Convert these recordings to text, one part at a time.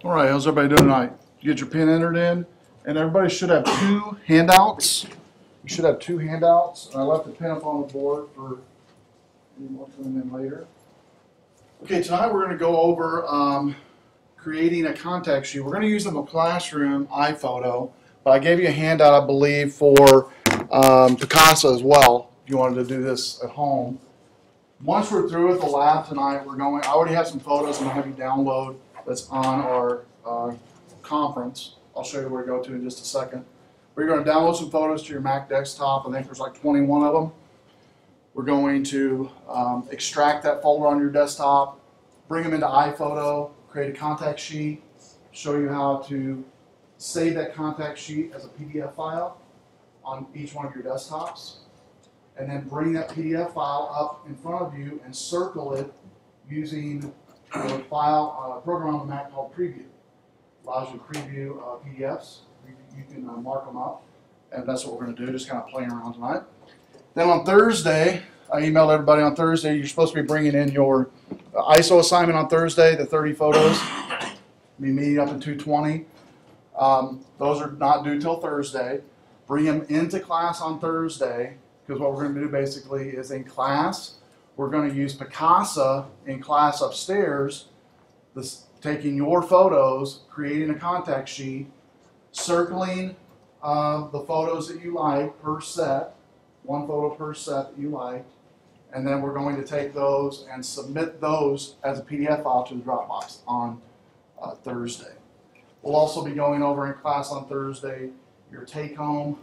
All right, how's everybody doing tonight? You get your pin entered in, and everybody should have two handouts. You should have two handouts, and I left the pin up on the board for any more coming in later. Okay, tonight we're going to go over creating a contact sheet. We're going to use in the classroom Iphoto, but I gave you a handout, I believe, for Picasa as well, if you wanted to do this at home. Once we're through with the lab tonight, I already have some photos I'm going to have you download that's on our conference. I'll show you where to go to in just a second. We're going to download some photos to your Mac desktop. I think there's like 21 of them. We're going to extract that folder on your desktop, bring them into Iphoto, create a contact sheet, show you how to save that contact sheet as a PDF file on each one of your desktops, and then bring that PDF file up in front of you and circle it using a program on the Mac called Preview. Allows you to preview PDFs. You can mark them up, and that's what we're going to do, just kind of playing around tonight. Then on Thursday, I emailed everybody on Thursday, you're supposed to be bringing in your ISO assignment on Thursday, the 30 photos. Be meeting up in 220. Those are not due till Thursday. Bring them into class on Thursday, because what we're going to do basically is in class, we're going to use Picasa in class upstairs, taking your photos, creating a contact sheet, circling the photos that you like per set, one photo per set that you like, and then we're going to take those and submit those as a PDF file to the Dropbox on Thursday. We'll also be going over in class on Thursday your take-home,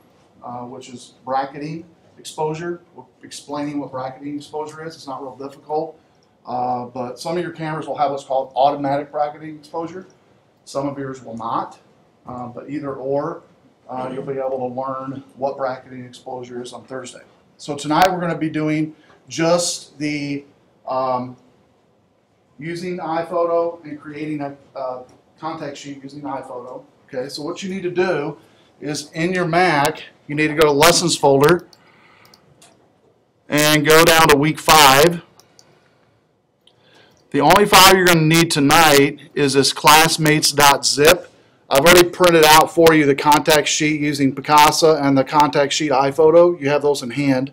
which is bracketing exposure. We're explaining what bracketing exposure is. It's not real difficult, but some of your cameras will have what's called automatic bracketing exposure. Some of yours will not, but either or, you'll be able to learn what bracketing exposure is on Thursday. So tonight we're going to be doing just the using Iphoto and creating a contact sheet using Iphoto. Okay, so what you need to do is in your Mac, you need to go to Lessons folder and go down to week 5. The only file you're going to need tonight is this classmates.zip. I've already printed out for you the contact sheet using Picasa and the contact sheet Iphoto. You have those in hand.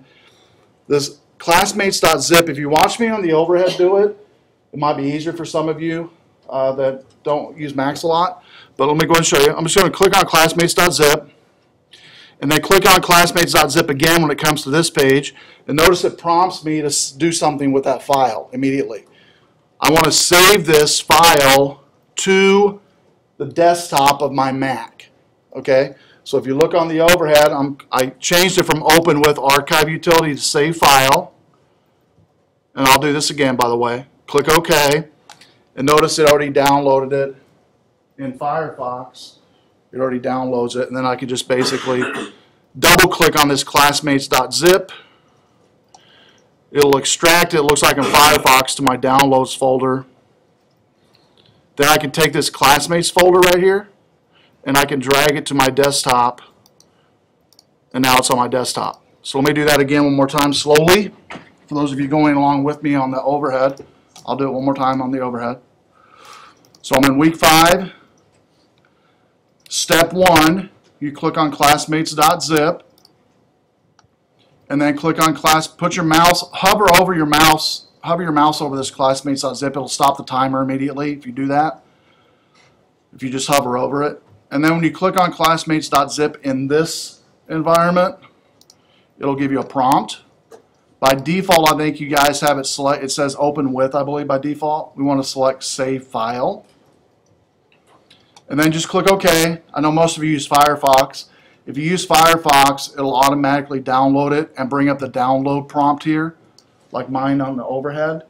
This classmates.zip, if you watch me on the overhead do it, it might be easier for some of you that don't use Macs a lot. But let me go ahead and show you. I'm just going to click on classmates.zip. And then click on classmates.zip again when it comes to this page. And notice it prompts me to do something with that file immediately. I want to save this file to the desktop of my Mac. Okay? So if you look on the overhead, I changed it from open with archive utility to save file. And I'll do this again, by the way. Click OK. And notice it already downloaded it in Firefox. It already downloads it, and then I can just basically double click on this classmates.zip. It'll extract it, looks like in Firefox, to my downloads folder. Then I can take this classmates folder right here, and I can drag it to my desktop, and now it's on my desktop. So let me do that again one more time slowly. For those of you going along with me on the overhead, I'll do it one more time on the overhead. So I'm in week 5. Step 1, you click on classmates.zip, and then click on put your mouse, hover your mouse over this classmates.zip. It'll stop the timer immediately if you do that, if you just hover over it. And then when you click on classmates.zip in this environment, it'll give you a prompt. By default, I think you guys have it select, it says open with, I believe, by default. We want to select save file. And then just click OK. I know most of you use Firefox. If you use Firefox, it'll automatically download it and bring up the download prompt here, like mine on the overhead.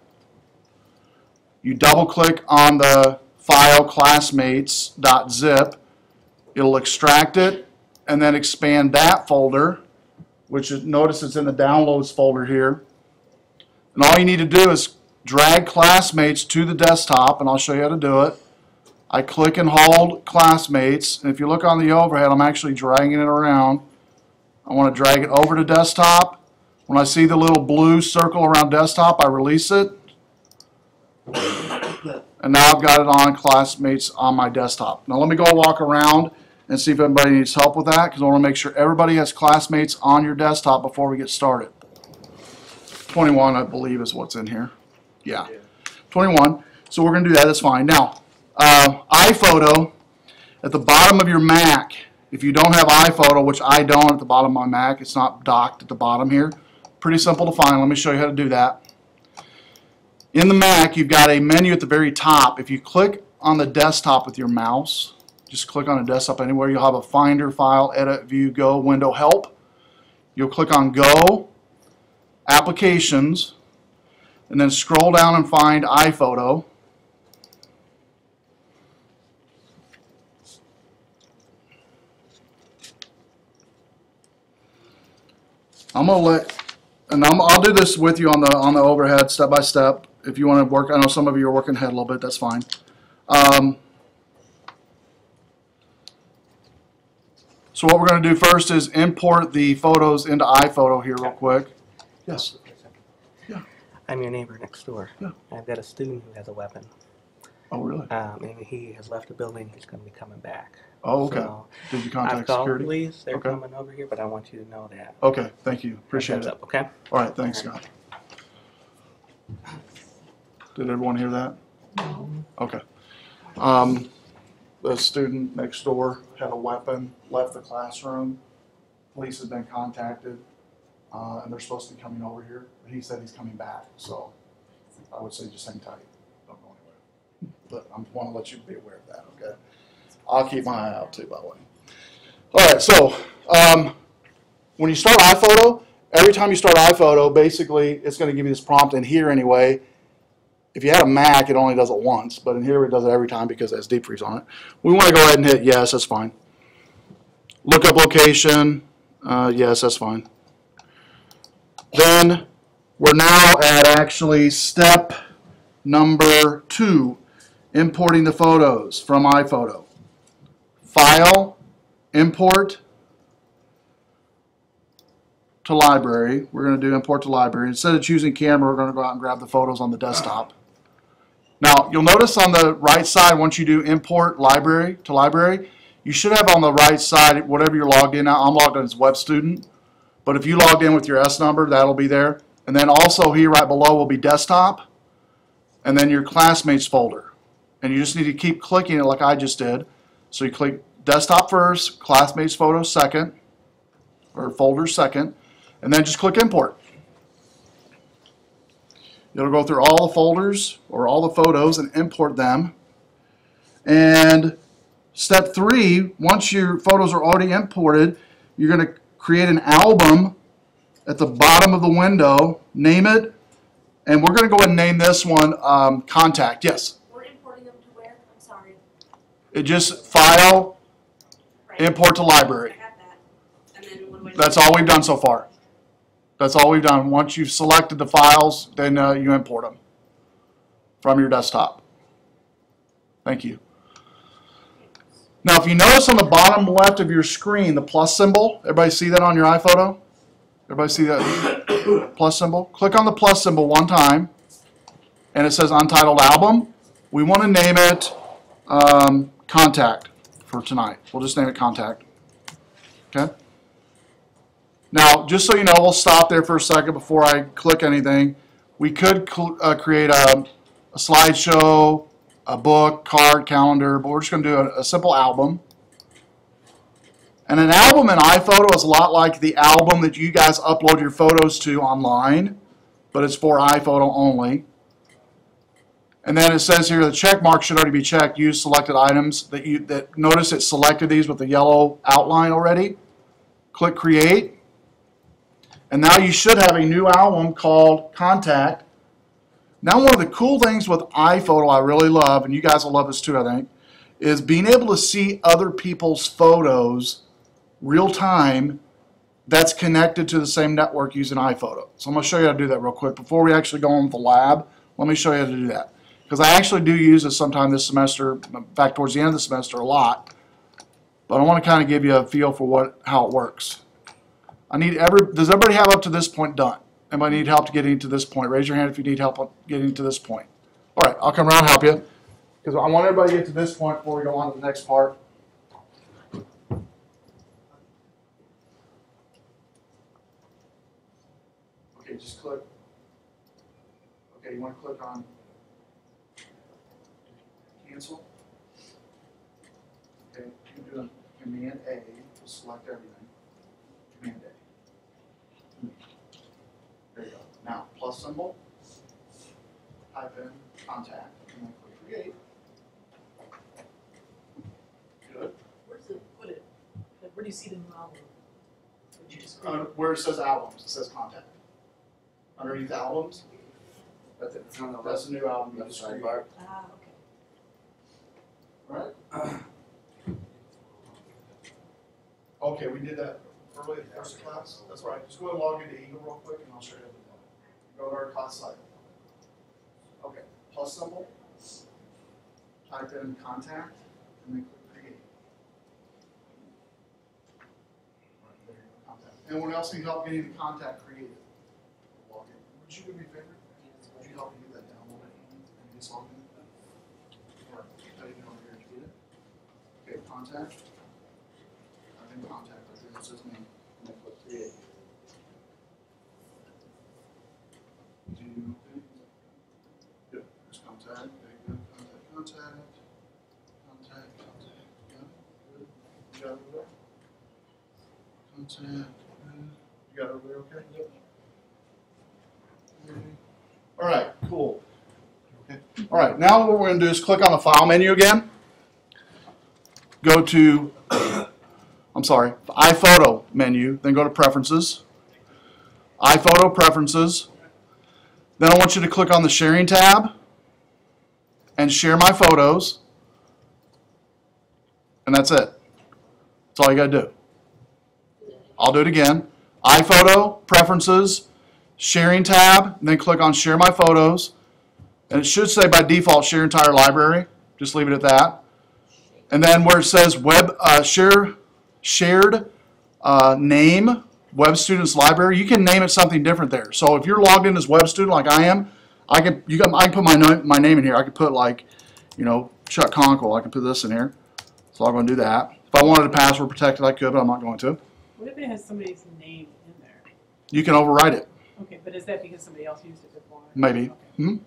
You double click on the file classmates.zip. It'll extract it and then expand that folder, which is, notice it's in the downloads folder here. And all you need to do is drag Classmates to the desktop, and I'll show you how to do it. I click and hold Classmates, and if you look on the overhead, I'm actually dragging it around. I want to drag it over to desktop. When I see the little blue circle around desktop, I release it. and now I've got it on Classmates on my desktop. Now let me go walk around and see if anybody needs help with that, because I want to make sure everybody has Classmates on your desktop before we get started. 21, I believe, is what's in here. Yeah, 21. So we're going to do that. That's fine. Now, iPhoto, at the bottom of your Mac, if you don't have iPhoto, which I don't at the bottom of my Mac, it's not docked at the bottom here. Pretty simple to find. Let me show you how to do that. In the Mac, you've got a menu at the very top. If you click on the desktop with your mouse, just click on a desktop anywhere, you'll have a Finder, File, Edit, View, Go, Window, Help. You'll click on Go, Applications, and then scroll down and find iPhoto. I'm gonna I'll do this with you on the overhead step by step. If you want to work, I know some of you are working ahead a little bit. That's fine. So what we're going to do first is import the photos into iPhoto here real quick. Yes. Yeah. I'm your neighbor next door. Yeah. I've got a student who has a weapon. Oh, really? And he has left the building. He's going to be coming back. Oh, okay. So did you contact I've called security? police. They're Okay. coming over here, but I want you to know that. Okay, thank you. Appreciate Heads it. up, okay? All right, thanks, Scott. Did everyone hear that? Okay. The student next door had a weapon, left the classroom. Police have been contacted, and they're supposed to be coming over here. He said he's coming back, so I would say just hang tight. Don't go anywhere. But I want to let you be aware of that, okay? I'll keep my eye out too, by the way. All right, so when you start iPhoto, every time you start iPhoto, basically it's going to give you this prompt in here anyway. If you had a Mac, it only does it once, but in here it does it every time because it has deep freeze on it. We want to go ahead and hit yes, that's fine. Look up location, yes, that's fine. Then we're now at actually step number 2, importing the photos from iPhoto. File, import to library. We're going to do import to library. Instead of choosing camera, we're going to go out and grab the photos on the desktop. Now, you'll notice on the right side, once you do import library to library, you should have on the right side, whatever you're logged in now. I'm logged in as web student, but if you logged in with your S number, that'll be there. And then also here right below will be desktop, and then your classmates folder. And you just need to keep clicking it like I just did. So you click desktop first, classmates photo second, or folder second, and then just click import. It'll go through all the folders or all the photos and import them. And step 3, once your photos are already imported, you're going to create an album at the bottom of the window, name it, and we're going to go ahead and name this one Contact. Yes? We're importing them to where? I'm sorry. It just file, Right. import to library. I got that. And then what do I do? That's all we've done so far. That's all we've done. Once you've selected the files, then you import them from your desktop. Thank you. Now, if you notice on the bottom left of your screen, the plus symbol, everybody see that on your iPhoto? Everybody see that plus symbol? Click on the plus symbol one time, and it says Untitled Album. We want to name it Contact for tonight. We'll just name it Contact. Okay? Now, just so you know, we'll stop there for a second before I click anything. We could create a slideshow, a book, card, calendar, but we're just going to do a simple album. And an album in iPhoto is a lot like the album that you guys upload your photos to online, but it's for iPhoto only. And then it says here the check mark should already be checked. Use selected items. That notice it selected these with the yellow outline already. Click Create. And now you should have a new album called Contact. Now one of the cool things with iPhoto I really love, and you guys will love this too I think, is being able to see other people's photos real time that's connected to the same network using iPhoto. So I'm going to show you how to do that real quick. Before we actually go on with the lab, let me show you how to do that. Because I actually do use this sometime this semester, in fact towards the end of the semester a lot. But I want to kind of give you a feel for how it works. Does everybody have up to this point done? Anybody need help to getting to this point? Raise your hand if you need help getting to this point. All right, I'll come around and help you. because I want everybody to get to this point before we go on to the next part. Okay, just click. Okay, you want to click on cancel. Okay, you can do a Command A to select everything. Command A. There you go. Now, plus symbol, type in contact, and then click create. Good. Where do you see the new album? Would you just Where it says albums, it says contact. Underneath albums, that's it. That's the new album. You just create. Ah, okay. Right? Okay, we did that early in the first class. That's right. Just go ahead and log into Eagle real quick and I'll show you how to do it. Go to our class site. Okay, plus symbol, type in contact, and then click create. Right, there you go, contact. Anyone else need help getting the contact created? Log in. Would you do me a favor? Would you help me get that download and just log in? Or how you doing over here? Did you get it? Okay, contact. Type in contact. Right there. It says name. And then click create. Good. There's contact. There you go. Contact. Good. You got it over there? Contact. Good. You got it over there okay? Yep. Okay. All right, cool. Okay. All right, now what we're going to do is click on the File menu again. Go to, Iphoto menu, then go to Preferences. Iphoto Preferences. Then I want you to click on the Sharing tab and share my photos. And that's it. That's all you got to do. I'll do it again. Iphoto, Preferences, Sharing tab, and then click on Share My Photos. And it should say by default Share Entire Library. Just leave it at that. And then where it says shared name, Web Students Library, you can name it something different there. So if you're logged in as Web Student like I am, I can put my name in here. I could put like, Chuck Conkle. I can put this in here. So I'm going to do that. If I wanted a password protected, I could, but I'm not going to. What if it has somebody's name in there? You can overwrite it. Okay, but is that because somebody else used it before? Maybe. Okay.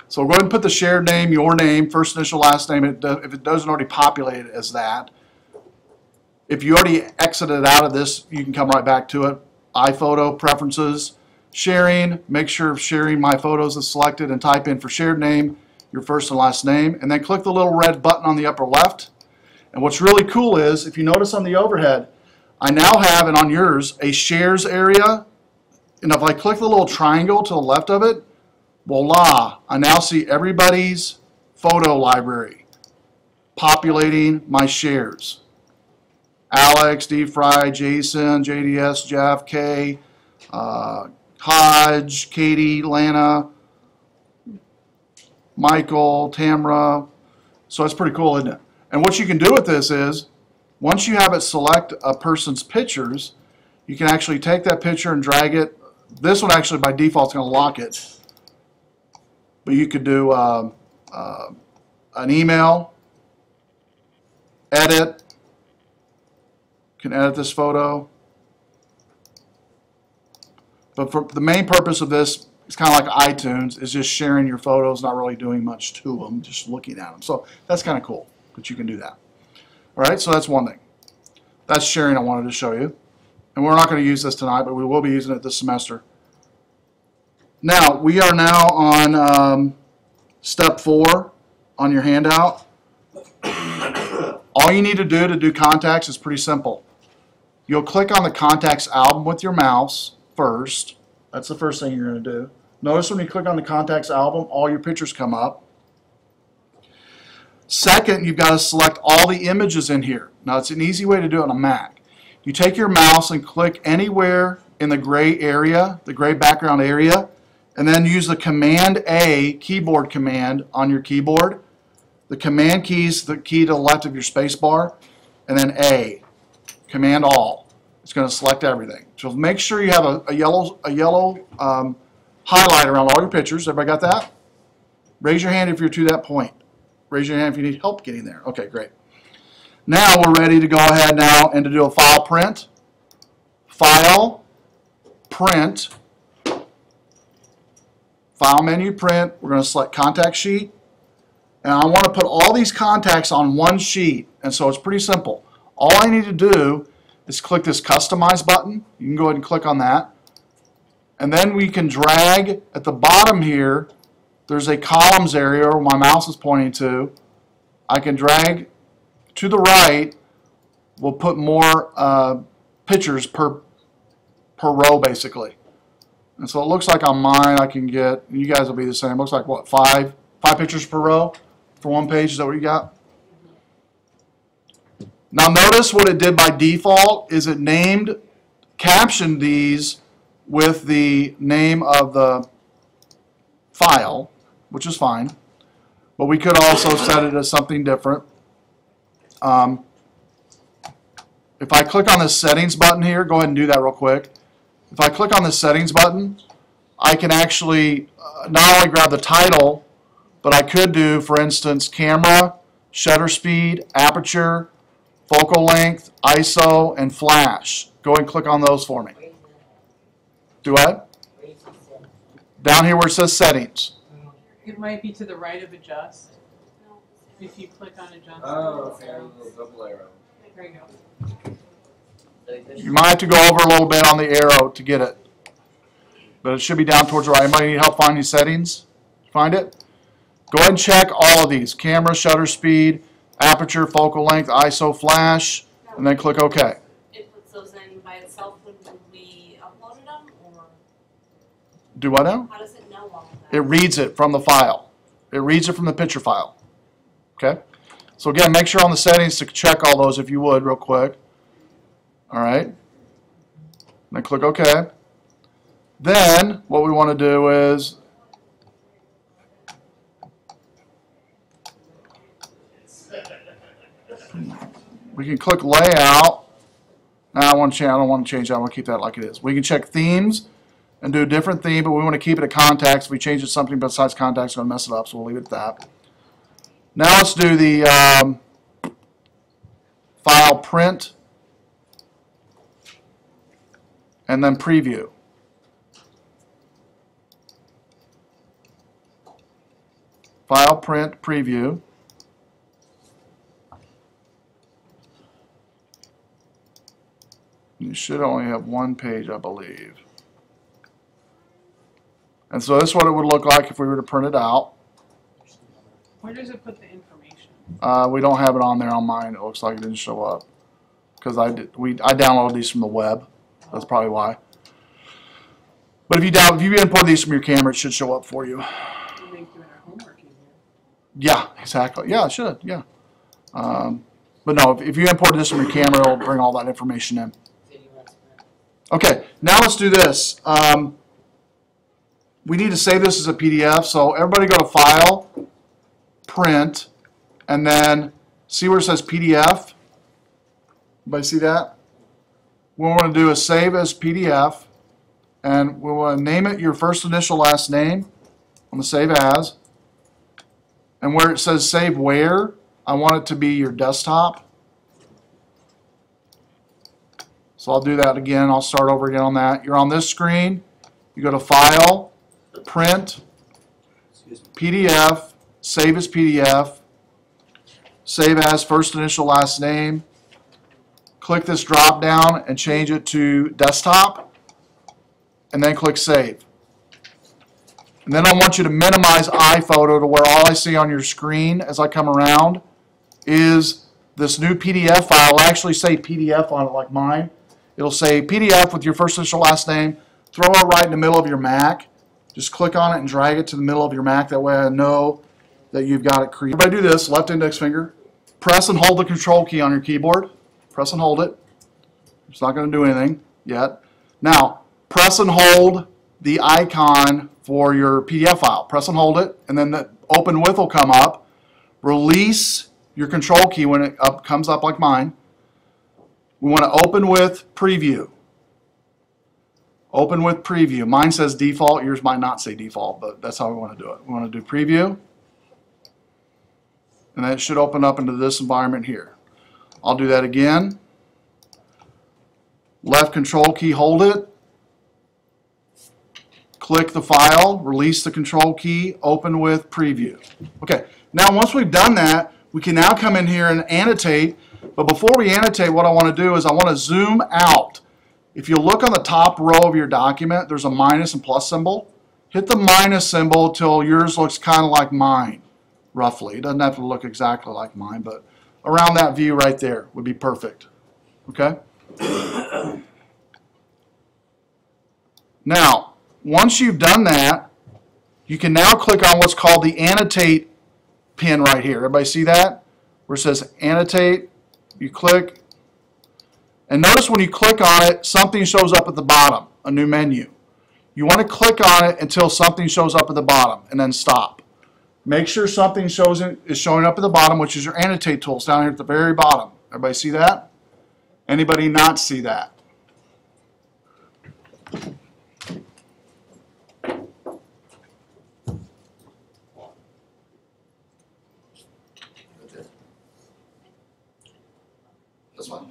So go ahead and put the shared name, your name, first initial, last name, if it doesn't already populate it as that. If you already exited out of this, you can come right back to it. iPhoto, Preferences, Sharing, make sure Sharing My Photos is selected and type in for shared name, your first and last name, and then click the little red button on the upper left. And what's really cool is, if you notice on the overhead, I now have, and on yours, a shares area. And if I click the little triangle to the left of it, voila, I now see everybody's photo library populating my shares. Alex, D. Fry, Jason, JDS, Jeff, Kay, Hodge, Katie, Lana, Michael, Tamra. So that's pretty cool, isn't it? And what you can do with this is, once you have it select a person's pictures, you can actually take that picture and drag it. This one actually by default is going to lock it. But you could do an email, edit, can edit this photo. But for the main purpose of this, it's kind of like iTunes, is just sharing your photos, not really doing much to them, just looking at them. So that's kind of cool that you can do that. All right, so that's one thing. That's sharing I wanted to show you. And we're not going to use this tonight, but we will be using it this semester. Now, we are now on step 4 on your handout. All you need to do contacts is pretty simple. You'll click on the contacts album with your mouse first. That's the first thing you're going to do. Notice when you click on the contacts album, all your pictures come up. Second, you've got to select all the images in here. Now, it's an easy way to do it on a Mac. You take your mouse and click anywhere in the gray area, the gray background area, and then use the Command A keyboard command on your keyboard. The Command key is the key to the left of your space bar, and then A, Command All. It's going to select everything. So make sure you have a yellow highlight around all your pictures. Everybody got that? Raise your hand if you're to that point. Raise your hand if you need help getting there. Okay, great. Now we're ready to go ahead now and to do a file print. File, print, file menu, print. We're going to select contact sheet. And I want to put all these contacts on one sheet. And so it's pretty simple. All I need to do is click this customize button. You can go ahead and click on that. And then we can drag at the bottom here. There's a columns area where my mouse is pointing to. I can drag to the right. We'll put more pictures per row basically. And so it looks like on mine I can get, you guys will be the same, it looks like what, five pictures per row for one page? Is that what you got? Now notice what it did by default is it captioned these with the name of the file, which is fine. But we could also set it as something different. If I click on the settings button here, go ahead and do that real quick. If I click on the settings button, I can actually not only grab the title, but I could do, for instance, camera, shutter speed, aperture, focal length, ISO, and flash. Go ahead and click on those for me. Do what? Down here where it says settings. It might be to the right of adjust. If you click on adjust. Oh, okay, a little double arrow. There you go. You might have to go over a little bit on the arrow to get it. But it should be down towards the right. Anybody need help finding settings? Find it? Go ahead and check all of these. Camera, shutter speed, aperture, focal length, ISO, flash, and then click OK. It puts those in by itself when we uploaded them, or Do what now? how does it know all of that? It reads it from the file. It reads it from the picture file. Okay? So again, make sure on the settings to check all those if you would real quick. All right? Then click OK. Then what we want to do is we can click layout. Now I don't want to change that. I want to keep that like it is. We can check themes and do a different theme, but we want to keep it at contacts. If we change it to something besides contacts, it's going to mess it up, so we'll leave it at that. Now let's do the file print and then preview. File print preview. You should only have one page, I believe. And so this is what it would look like if we were to print it out. Where does it put the information? We don't have it on there on mine. It looks like it didn't show up because I downloaded these from the web. That's probably why. But if you import these from your camera, it should show up for you. We make doing our homework easier. Yeah, exactly. Yeah, it should. Yeah. But no, if you import this from your camera, it'll bring all that information in. Okay, now let's do this. We need to save this as a PDF, so everybody go to File, Print, and then see where it says PDF? Everybody see that? What we want to do is save as PDF, and we want to name it your first initial last name on the Save As. And where it says Save Where, I want it to be your desktop. So I'll do that again. I'll start over again on that. You're on this screen. You go to File, Print, PDF, Save as PDF, Save as first initial last name. Click this drop down and change it to Desktop, and then click Save. And then I want you to minimize iPhoto to where all I see on your screen as I come around is this new PDF file. It'll actually say PDF on it like mine. It'll say PDF with your first initial last name. Throw it right in the middle of your Mac. Just click on it and drag it to the middle of your Mac. That way I know that you've got it created. Everybody do this, left index finger. Press and hold the control key on your keyboard. Press and hold it. It's not going to do anything yet. Now, press and hold the icon for your PDF file. Press and hold it, and then the open with will come up. Release your control key when it comes up like mine. We want to open with preview. Open with preview. Mine says default. Yours might not say default, but that's how we want to do it. We want to do preview. and then it should open up into this environment here. I'll do that again. Left control key, hold it. Click the file, release the control key, open with preview. Okay, now once we've done that, we can now come in here and annotate. But before we annotate, what I want to do is I want to zoom out. If you look on the top row of your document, there's a minus and plus symbol. Hit the minus symbol till yours looks kind of like mine, roughly. It doesn't have to look exactly like mine, but around that view right there would be perfect. Okay? Now, once you've done that, you can now click on what's called the annotate pin right here. Everybody see that? Where it says annotate, you click, and notice when you click on it, something shows up at the bottom, a new menu. You want to click on it until something shows up at the bottom, and then stop. Make sure something is showing up at the bottom, which is your annotate tools down here at the very bottom. Everybody see that? Anybody not see that? That's fine.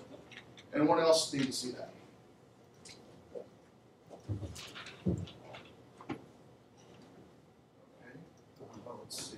Anyone else need to see that? Okay. Well, let's see.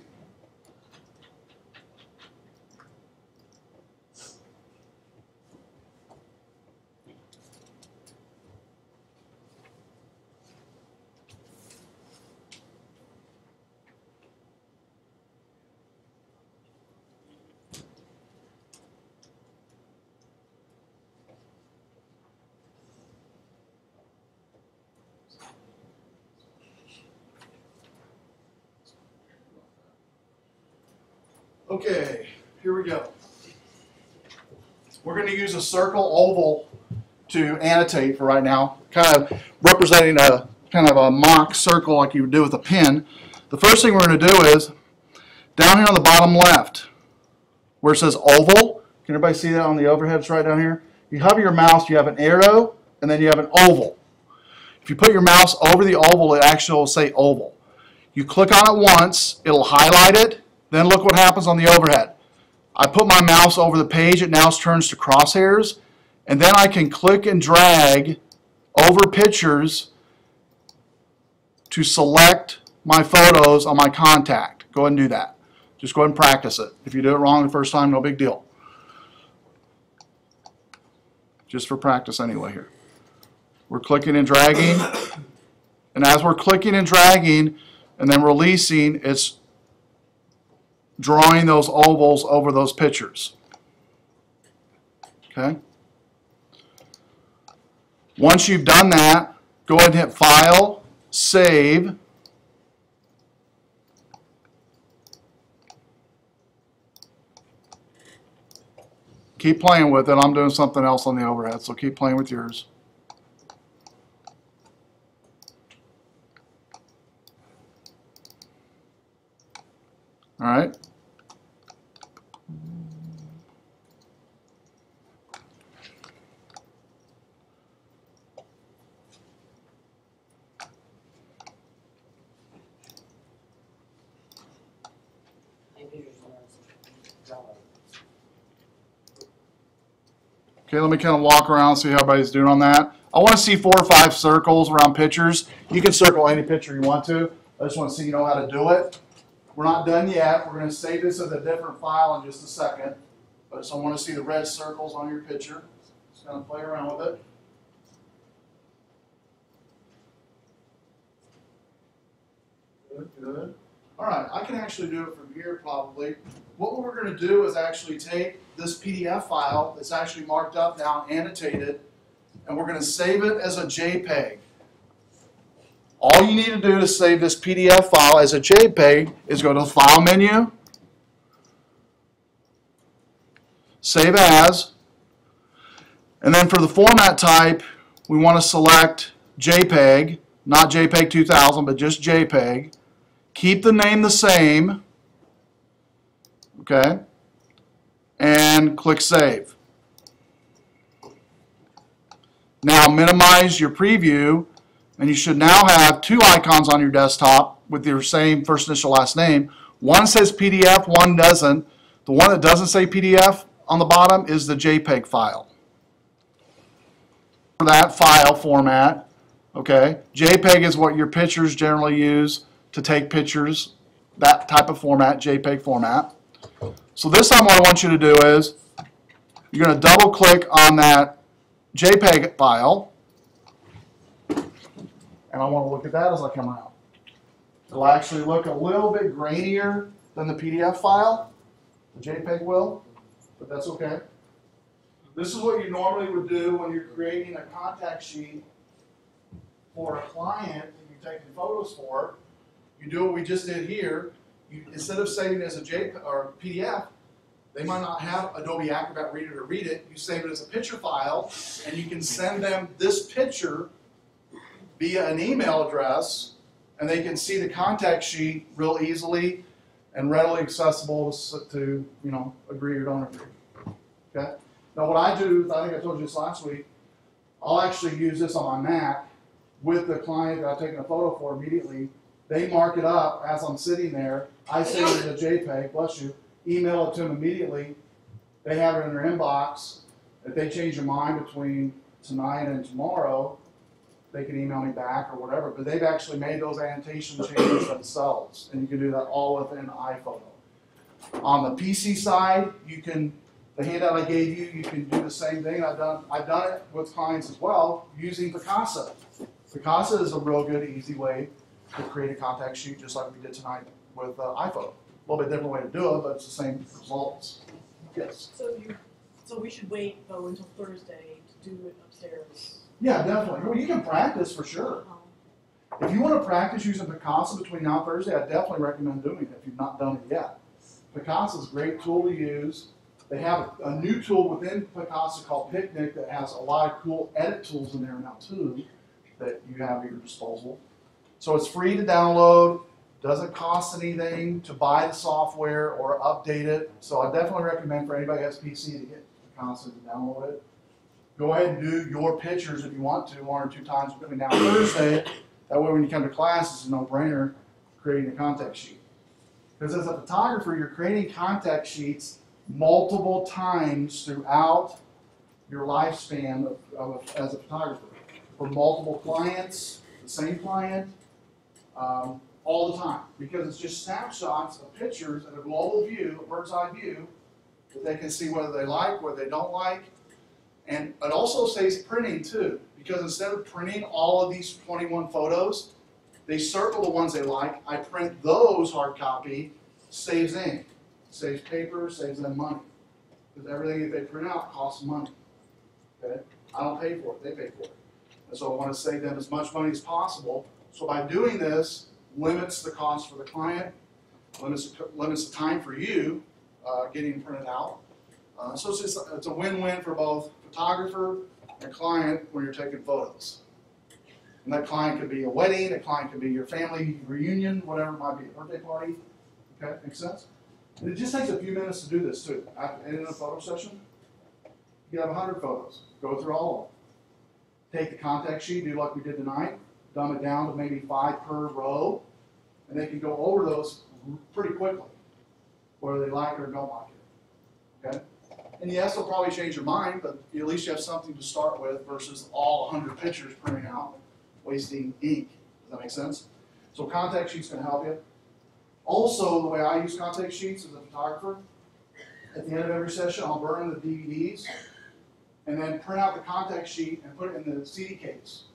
Okay, here we go. We're going to use a circle oval to annotate for right now, kind of representing a kind of a mock circle like you would do with a pen. The first thing we're going to do is down here on the bottom left where it says oval. Can everybody see that on the overheads right down here? You hover your mouse, you have an arrow, and then you have an oval. If you put your mouse over the oval, it actually will say oval. You click on it once, it'll highlight it. Then look what happens on the overhead. I put my mouse over the page, it now turns to crosshairs, and then I can click and drag over pictures to select my photos on my contact. Go ahead and do that. Just go ahead and practice it. If you do it wrong the first time, no big deal. Just for practice anyway here. We're clicking and dragging, and as we're clicking and dragging and then releasing, it's drawing those ovals over those pictures. Okay? Once you've done that, go ahead and hit File, Save. Keep playing with it. I'm doing something else on the overhead, so keep playing with yours. All right. Okay, let me kind of walk around and see how everybody's doing on that. I want to see 4 or 5 circles around pictures. You can circle any picture you want to. I just want to see you know how to do it. We're not done yet. We're going to save this as a different file in just a second. But so I want to see the red circles on your picture. Just kind of play around with it. Good, good. All right, I can actually do it from here probably. What we're going to do is actually take this PDF file that's actually marked up now, annotated, and we're going to save it as a JPEG. All you need to do to save this PDF file as a JPEG is go to the File menu, Save As, and then for the format type, we want to select JPEG, not JPEG 2000, but just JPEG. Keep the name the same, okay, and click Save. Now minimize your preview, and you should now have 2 icons on your desktop with your same first initial last name. One says PDF, one doesn't. The one that doesn't say PDF on the bottom is the JPEG file. For that file format, okay, JPEG is what your pictures generally use to take pictures, that type of format, JPEG format. So this time what I want you to do is, you're going to double click on that JPEG file, and I want to look at that as I come out. It'll actually look a little bit grainier than the PDF file. The JPEG will, but that's okay. This is what you normally would do when you're creating a contact sheet for a client that you're taking photos for. You do what we just did here. You, instead of saving it as a JPEG or PDF, they might not have Adobe Acrobat Reader to read it. You save it as a picture file, and you can send them this picture via an email address, and they can see the contact sheet real easily and readily accessible to you know, agree or don't agree. Okay. Now what I do, I think I told you this last week, I'll actually use this on my Mac with the client that I've taken a photo for immediately. They mark it up as I'm sitting there. I save it as a JPEG, bless you, email it to them immediately. They have it in their inbox. If they change their mind between tonight and tomorrow, they can email me back or whatever, but they've actually made those annotation changes themselves, and you can do that all within Iphoto. On the PC side, you can, the handout I gave you, you can do the same thing. I've done it with clients as well using Picasa. Picasa is a real good, easy way to create a contact sheet, just like we did tonight with Iphoto. A little bit different way to do it, but it's the same results. Yes. So we should wait though until Thursday to do it upstairs. Yeah, definitely. Well, you can practice for sure. If you want to practice using Picasa between now and Thursday, I definitely recommend doing it if you've not done it yet. Picasa is a great tool to use. They have a new tool within Picasa called Picnic that has a lot of cool edit tools in there now too that you have at your disposal. So it's free to download, doesn't cost anything to buy the software or update it. So I definitely recommend for anybody who has PC to get Picasa to download it. Go ahead and do your pictures if you want to, 1 or 2 times between now and Thursday. That way when you come to class, it's a no-brainer creating a contact sheet. Because as a photographer, you're creating contact sheets multiple times throughout your lifespan as a photographer. For multiple clients, the same client, all the time. Because it's just snapshots of pictures at a global view, a bird's eye view, that they can see whether they like, whether they don't like. And it also saves printing too, because instead of printing all of these 21 photos, they circle the ones they like. I print those hard copy, saves ink, saves paper, saves them money. Because everything that they print out costs money. Okay? I don't pay for it, they pay for it. And so I want to save them as much money as possible. So by doing this, limits the cost for the client, limits the time for you getting printed out. So it's a win-win for both photographer and client when you're taking photos. And that client could be a wedding, a client could be your family reunion, whatever it might be, a birthday party. Okay, makes sense? And it just takes a few minutes to do this too. In a photo session, you have 100 photos. Go through all of them. Take the contact sheet, do like we did tonight, dumb it down to maybe 5 per row, and they can go over those pretty quickly, whether they like it or don't like it. Okay? And yes, they'll probably change your mind, but at least you have something to start with versus all 100 pictures printing out, wasting ink. Does that make sense? So contact sheets can help you. Also, the way I use contact sheets as a photographer, at the end of every session, I'll burn the DVDs and then print out the contact sheet and put it in the CD case.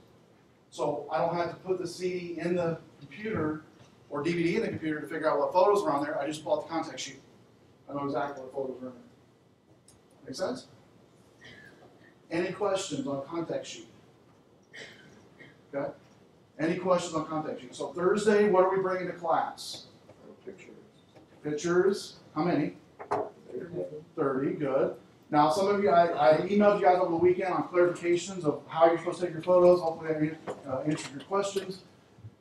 So I don't have to put the CD in the computer or DVD in the computer to figure out what photos are on there. I just pull out the contact sheet. I know exactly what photos are in there. Make sense? Any questions on contact sheet? Okay? Any questions on contact sheet? So Thursday, what are we bringing to class? Pictures. Pictures. How many? 30. Good. Now, some of you, I emailed you guys over the weekend on clarifications of how you're supposed to take your photos. Hopefully, I answered your questions.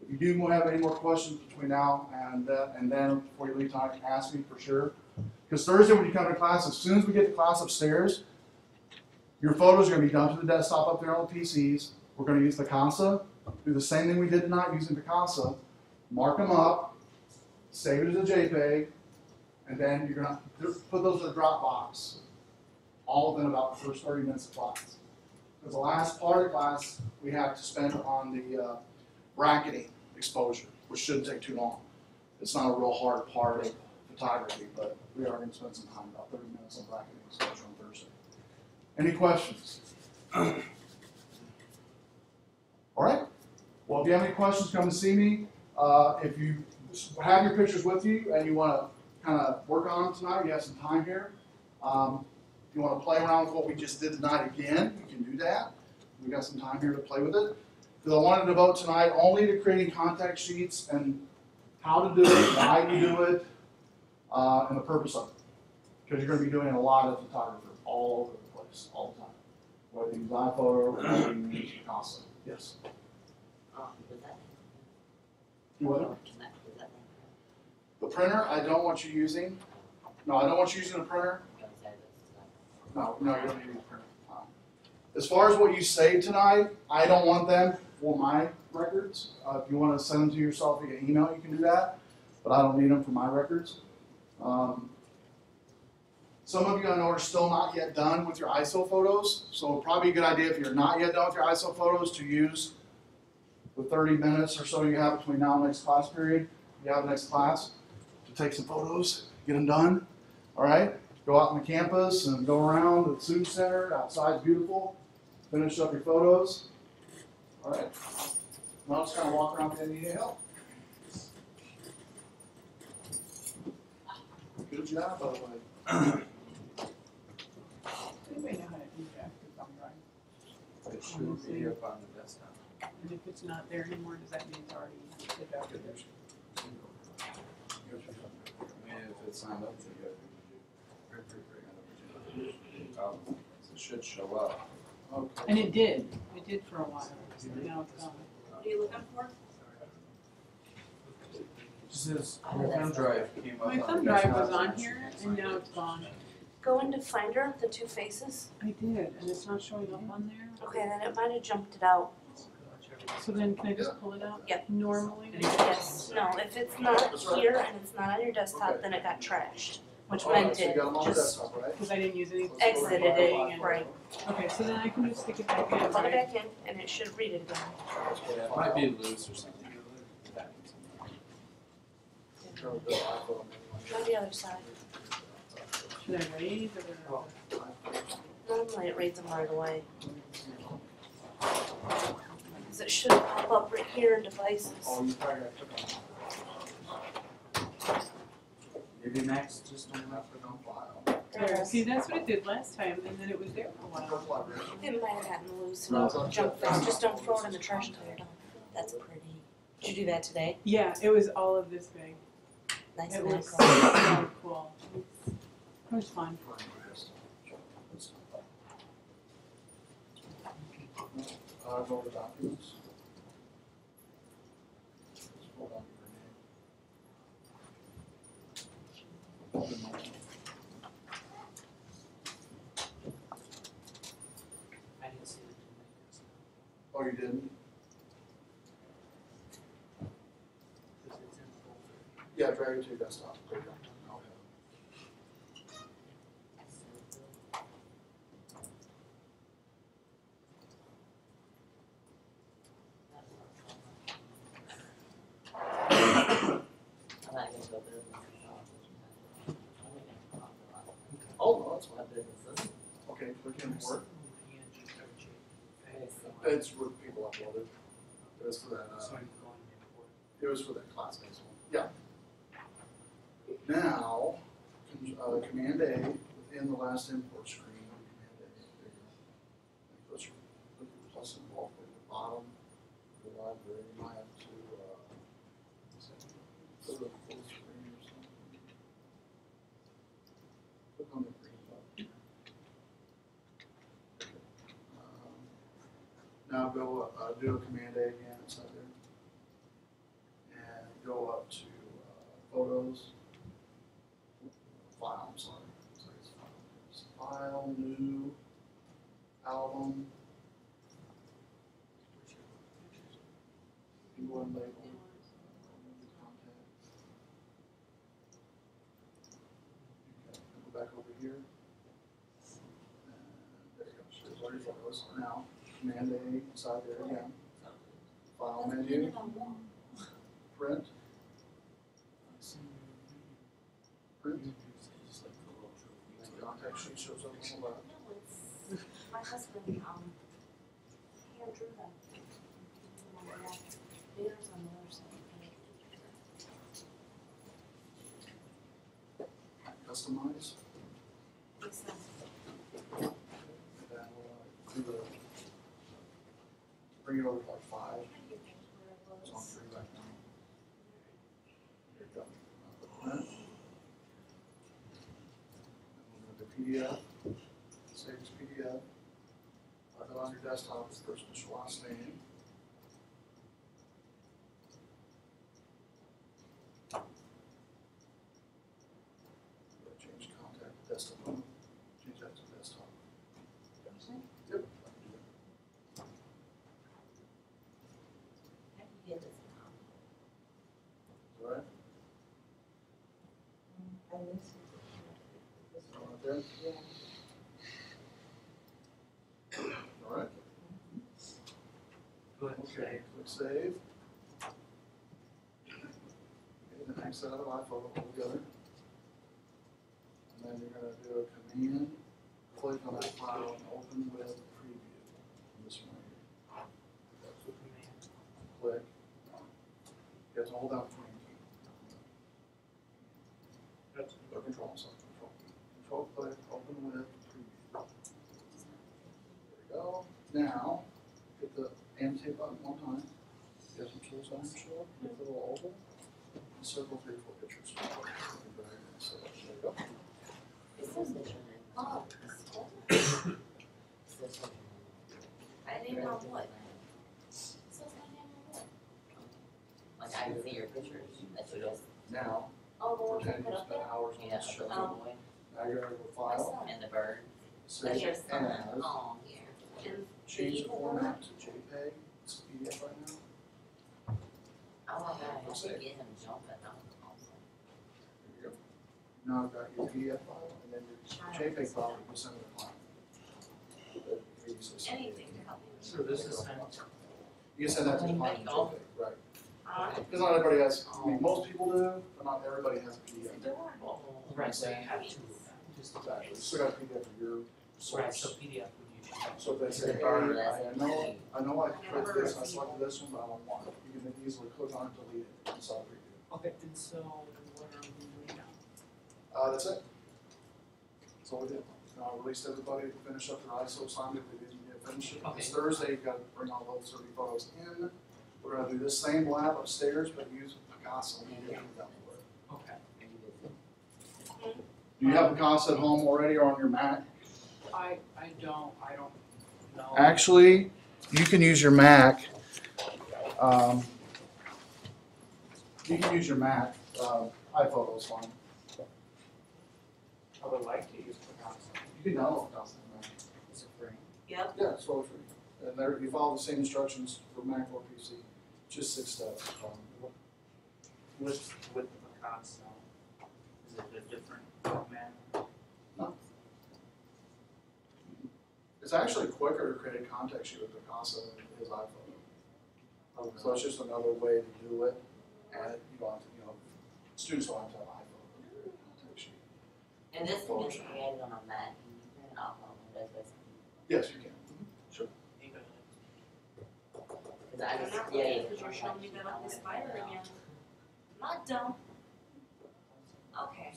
If you do have any more questions between now and then before you leave tonight, ask me for sure. Because Thursday when you come to class, as soon as we get to class upstairs, your photos are going to be dumped to the desktop up there on the PCs. We're going to use Picasa, do the same thing we did tonight using Picasa, mark them up, save it as a JPEG, And then you're gonna put those in a Dropbox, all within about the first 30 minutes of class. Because the last part of the class, we have to spend on the bracketing exposure, which shouldn't take too long. It's not a real hard part of photography, but we are gonna spend some time, about 30 minutes on bracketing exposure on Thursday. Any questions? All right. Well, if you have any questions, come and see me. If you have your pictures with you and you want to kind of work on them tonight, you have some time here. If you want to play around with what we just did tonight again, you can do that. We got some time here to play with it. Because I wanted to devote tonight only to creating contact sheets and how to do it, why you do it, and the purpose of it. Because you're going to be doing a lot of photography all over the place, all the time. Whether you use iPhoto or whether you use Picasso. Yes. You what? The printer, I don't want you using. No, I don't want you using a printer. No, you don't need a printer. As far as what you saved tonight, I don't want them for my records. If you want to send them to yourself via email, you can do that. But I don't need them for my records. Some of you I know are still not yet done with your ISO photos. So probably a good idea if you're not yet done with your ISO photos to use the 30 minutes or so you have between now and next class period. You have next class to take some photos, get them done. All right, go out on the campus and go around the student center. Outside's beautiful. Finish up your photos. All right. Now just kind of walk around if you need any help. Good job, by the way. Anybody know how to do that with thumb drive? It should be up on the desktop. And if it's not there anymore, does that mean it's already deducted? I mean, if it's not up to you, it should show up. Okay. And it did. It did for a while. Now it's gone. What are you looking for? It says your thumb drive came up on My the thumb drive was desktop. on here and now it's gone. Go into Finder, the two faces. I did, and it's not showing up on there. Okay, then it might have jumped it out. So then can I just pull it out? Yep. Normally? Yes, no, if it's not here and it's not on your desktop, then it got trashed, which meant So you it got them on the just desktop, right? Because I didn't use any. exited it, right. Okay, so then I can just stick it back in, Plug it right? back in and it should read it again. Yeah, it might be loose or something. Try the other side. Should I raise or? Normally it reads them right away. Because it should pop up right here in devices. Oh, you probably got to click on Maybe Max just don't have it on file. There, see, that's what it did last time, and then it was there for a while. It might have gotten loose and jumped back. Just don't throw it in the trash until you're done. That's pretty. Did you do that today? Yeah, it was all of this big. Nice It and was macro. so cool. It was fun. Go to documents. Scroll down to your name. Oh, you didn't? Yeah, drag it to your desktop. There you go. Okay. Oh, no, that's fine. Okay, click import. It's where people uploaded. It was for that, it was for that class-based one. Yeah. Now, Command A within the last import screen. Command A. There you go. Push the plus involved at the bottom of the library. You might have to put it full screen or something. Click on the green button. Now go do a Command A again inside there. And go up to Photos. File, I'm sorry. It's File, New, Album. You go and label. Contact. gallery photos. Now, Command A inside there again. File menu, print. Print. The contact sheet shows up on the left. No, it's, my husband, hand drew them. There's on the other side. Customize. What's that? And then we'll do the, bring it over to like 5. It's on 3 right now. Here you go. Print. And we'll go to PDF. Save as PDF. Have it on your desktop as first initial last name. Change contact to desktop. Change that to desktop. Yep. How do you get this now? All right. I miss All right there. it. All right. Go ahead, Okay. Click save. Okay, the next set of Iphoto together. And then you're going to do a command, click on that file, and open with preview. This one here. Click. You have to hold down the command key. Or control, I'm sorry, control. Control click, open with preview. There we go. Now, hit the annotate button one time. You have some tools on your show. Hit the little oval. And circle 3 or 4 pictures. So there you go. It says that your name. Oh, it says that. I didn't know what. It says my name on what? Like I can see your pictures, that's just, Now, Oh, the one you pretend put you up spent there? hours on yeah, this the show. little boy Now you're going to go file, and the bird, save that's your it son, as, oh, here. And change the evil format to JPEG. It's PDF right now. Oh my god, I Let's have to see. get him jumping, that was awesome. There you go. Now I've got your PDF file and then your JPEG file you can send to the client. anything to help you. So this is sent. You can send that to the client in JPEG, right? Uh, Because not everybody has, I mean, most people do, but not everybody has a PDF. Right, so you have two of them. Just Exactly. So got a PDF of your Right, so source. PDF would usually. So if they say, hey, I know I clicked this, and I selected this one, but I don't want it. You can then easily click on it, delete it, and solve preview. Okay, and so what are we doing now? That's it. That's all we did. I released everybody to finish up their ISO assignment. They didn't get finished it. Okay. It's Thursday, you've got to bring all those 30 photos in. We're gonna do this same lab upstairs, but use Picasso. And get it done for it. Okay. Do you have Picasso at home already or on your Mac? I don't know. Actually, you can use your Mac. You can use your Mac. iPhoto is fine. I would like to use Picasso. You can download Picasso on Mac. Is it free? Yep. Yeah, it's totally free. And there, you follow the same instructions for Mac or PC. Just 6 steps. With the Picasso, is it a different format? It's actually quicker to create a contact sheet with Picasso than it is iPhoto. So it's just another way to do it. And you don't have to, students don't have to have iPhoto to create a contact sheet. And this thing is created on a Mac, and you print it off on Windows basically. Yes, you can. Sure. Cause I I'm just not created. because you're showing me that on this fire again. Not dumb. Okay.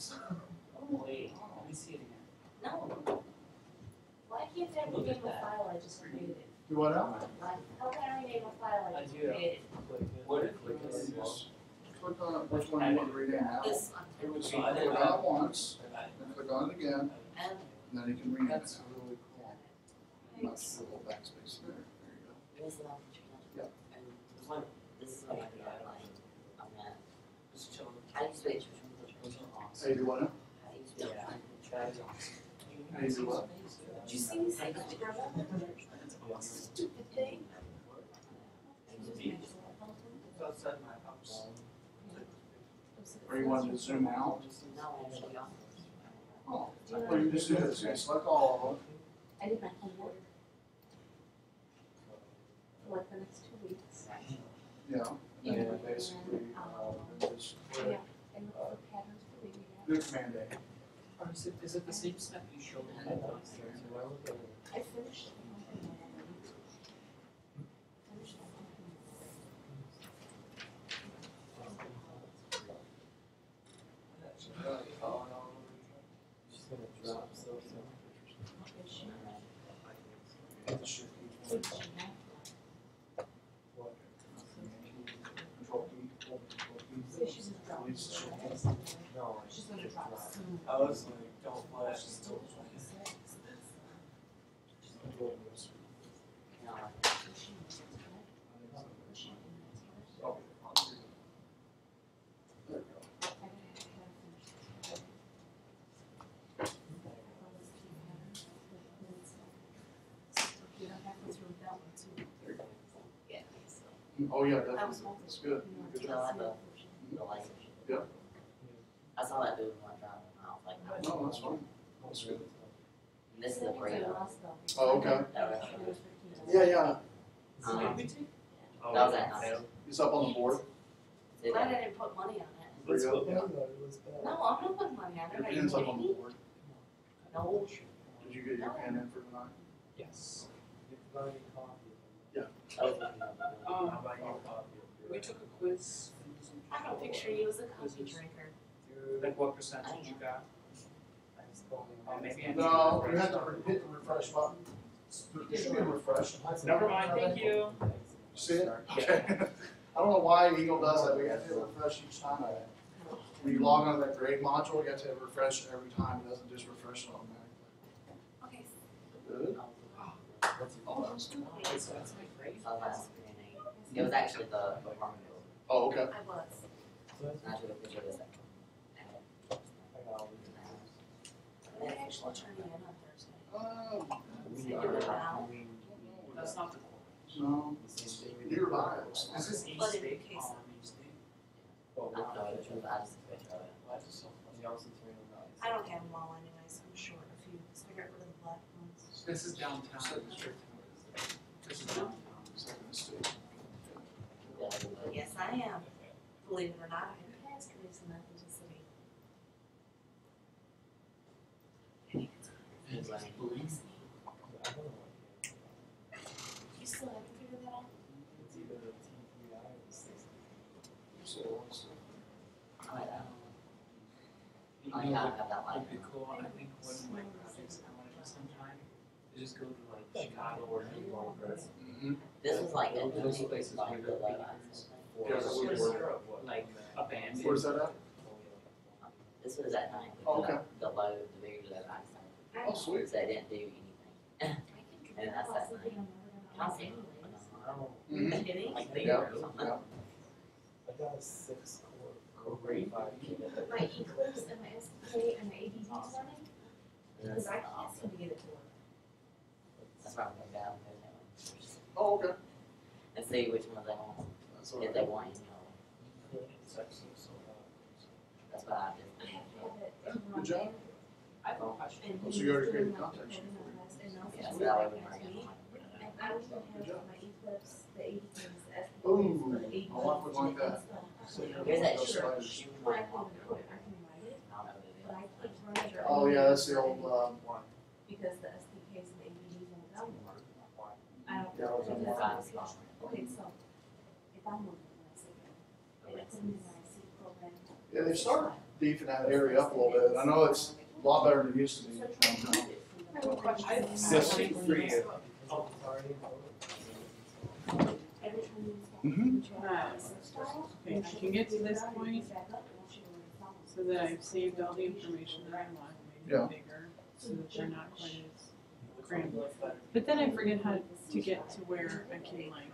Wait, let me see it again. No. Why can't I rename a file I just created? Do what now? Like, how can I rename a file I just created? What if You just click on it, which one you want to rename now. This You one. would click on it once, then click on it again, And and then you can rename it. That's really cool. That's a little backspace there. There you go. This is not the channel. Yep. And this is not the outline on that. Just chill. I used to be between Hey, do what now? I used to be Yeah. Hey, do what? Did you see me say that to grandma? Stupid thing. It's outside my house. Or you want to zoom out? No, I didn't be on. Oh, well, you just do this, you select all of them, I did my homework. Is it the same stuff you showed me downstairs? I finished. She's gonna drop soon. I was like, don't flash, don't Yeah. Oh, yeah, I was definitely. hoping. That's good. Good You job. know, like the license. Yeah. I saw that dude one driving, I was like, No, that's fine. That's good. this is a break. Oh, okay. That was, Yeah, yeah. that was at night. He's up on the board. Glad I didn't put money on it. There you go. Yeah. No, I'm not putting money on it. Your Are you pen's up on kidding the me? board. No. Did you get your pen in for tonight? Yes. We took a quiz. I don't picture you as a coffee drinker. Like what percentage you got? Oh, maybe I need No, to you have refresh. to hit the refresh button. There should be a refresh. Never mind, thank you. See it? Okay. I don't know why Eagle does that, we have to hit refresh each time. When you log onto that grade module, you have to hit refresh it every time, it doesn't just refresh it automatically. Okay. Good. Oh, that's good. That's my grade. So that's screening. It was actually the apartment building. Oh, okay. I was. And I took a picture of this. They actually turned me in on Thursday. Um, You do it now, That's not the. no, near bios. Is this East But in State? case- East State? I don't know which one, but I just took a picture of it. I don't have them all anyways, I'm short a few, so I got rid of the black ones. This is downtown. This is downtown. Second Estate. Yes, I am. Believe it or not, I have passed race in Athens City. You still haven't figured that out? So, I don't know. Oh, yeah, I have that It'd light. be cool, I think one of my projects I wanna do sometime is just go to like Chicago or New York. This was like a Those places like where the they're low Yeah, that's what Just we're- like abandoned. Where's that at? This was at night. Oh, okay. The low, the very low ice. Oh, sweet. So they didn't do anything. And that's that night. Constantly. Mhm. Are you kidding? Like they Yeah, were or something. yeah. I got a 6 core Great. My Eclipse and my SDK and my ADD's running, because I can't seem to get it to work. That's why I'm going down there Oh, okay. and see which one they want. That's all If right. they want, you know, that's what I did. I have to have it in Good one job. day, I have a question. and Oh, so he's you already doing created like contact the sheet for editing of this, and also Yeah, so he's that way working we next bring week. it. And I was gonna Good job. have my Eclipse, the ADDs, the SDKs, Ooh, for the ADDs. my wife would like that. Here's that Those shirt. spiders. She was But I like, can code it, I can write it, I don't know who but it I is. keep running it. Oh, yeah, that's the old, Because the SDKs and the ADDs won't go. I don't. Yeah, I was on because that. it's not- Okay, so if I'm looking at my secret, and I put in my C program. yeah, they started beefing that area up a little bit. I know it's a lot better than it used to be. downtown. I have a question. I have a Yes. question for you. Every time you install. Mhm. Okay, I can get to this point so that I've saved all the information that I want, made Yeah. it bigger, so that they're not quite as cramped. But then I forget how to get to where I can like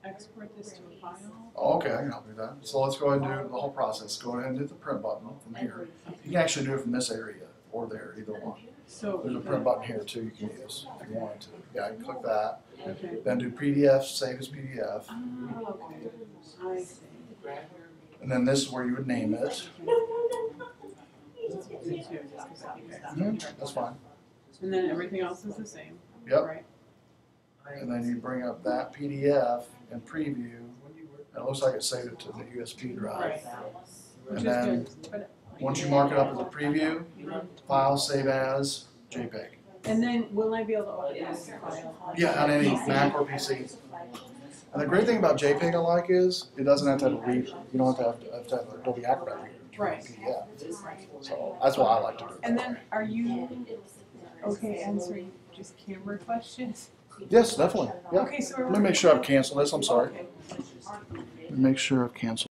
export this to a file. Oh, okay, I can help you with that. So let's go ahead and do the whole process. Go ahead and hit the print button from here. You can actually do it from this area or there, either one. So, There's a print button here too you can use if you wanted to. Yeah, you click that. okay. Then do PDF, save as PDF. Oh, okay, I see. And then this is where you would name it. That's fine. And then everything else is the same, Yep. right? And then you bring up that PDF and preview. It looks like it saved it to the USB drive. Right. Which And is then, good, but Once you mark it up as a preview, file, save as, JPEG. And then will I be able to open this file? Yeah, on any Mac or PC. And the great thing about JPEG I like is it doesn't have to have a reader. You don't have to have Adobe Acrobat reader to read Right. PDF. So that's what I like to do. And then are you okay answering just camera questions? Yes, definitely. Yeah. Okay, so Let me make sure I've canceled this. I'm sorry. Okay. Let me make sure I've canceled.